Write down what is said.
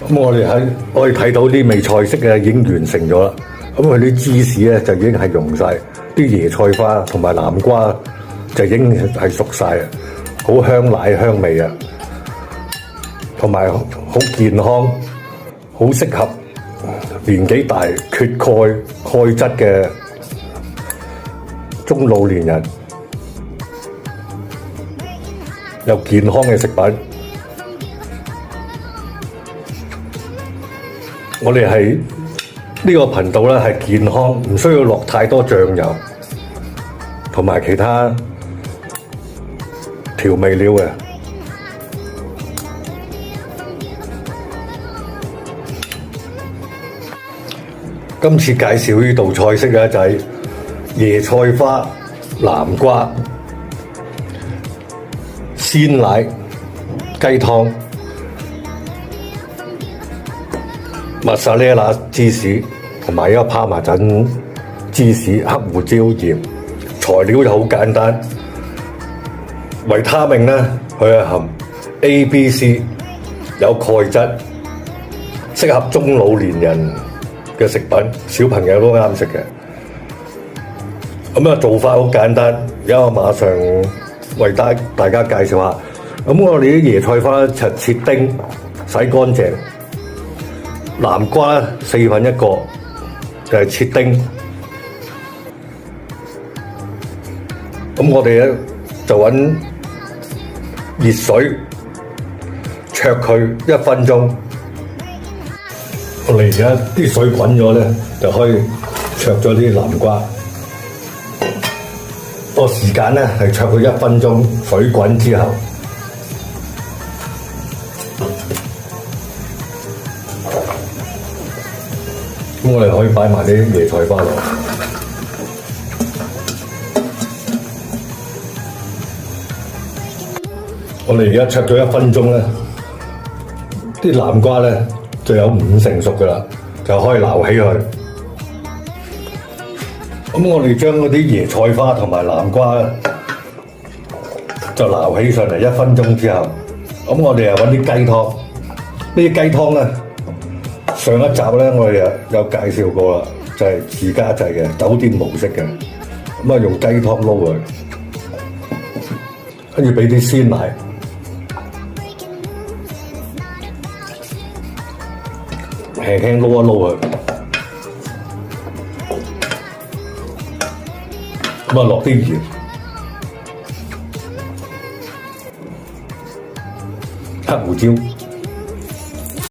咁我哋可以睇到啲味菜式嘅已經完成咗啦。咁佢啲芝士咧就已經係溶晒，啲椰菜花同埋南瓜就已經係熟晒，好香奶香味啊，同埋好健康，好適合年紀大缺鈣鈣質嘅中老年人，有健康嘅食品。我哋係呢個頻道咧係健康，唔需要落太多醬油同埋其他調味料嘅。今次介紹呢道菜式咧就係椰菜花南瓜鮮奶雞湯。抹薩呢拿芝士同埋一個帕瑪鎮芝士、黑胡椒、鹽，材料就好簡單。維他命咧，佢係含 A、B、C， 有鈣質，適合中老年人嘅食品，小朋友都啱食嘅。咁啊做法好簡單，而家我馬上為大家介紹下。咁我哋啲椰菜花就切丁，洗乾淨。南瓜4份1個，就係切丁。咁我哋咧就揾熱水焯佢1分鐘。我哋而家啲水滾咗咧，就可以焯咗啲南瓜。個時間咧係焯佢1分鐘，水滾之後。咁我哋可以擺埋啲椰菜花落。我哋而家焯咗1分鐘咧，啲南瓜咧就有5成熟㗎喇，就可以撈起佢。咁我哋將嗰啲椰菜花同埋南瓜就撈起上嚟1分鐘之後，咁我哋又揾啲雞湯。呢啲雞湯咧，上一集咧我哋有介紹過啦，就係自家製嘅酒店模式嘅。咁啊用雞湯撈佢，跟住俾啲鮮奶，輕輕撈一撈佢，咁啊落啲鹽、黑胡椒。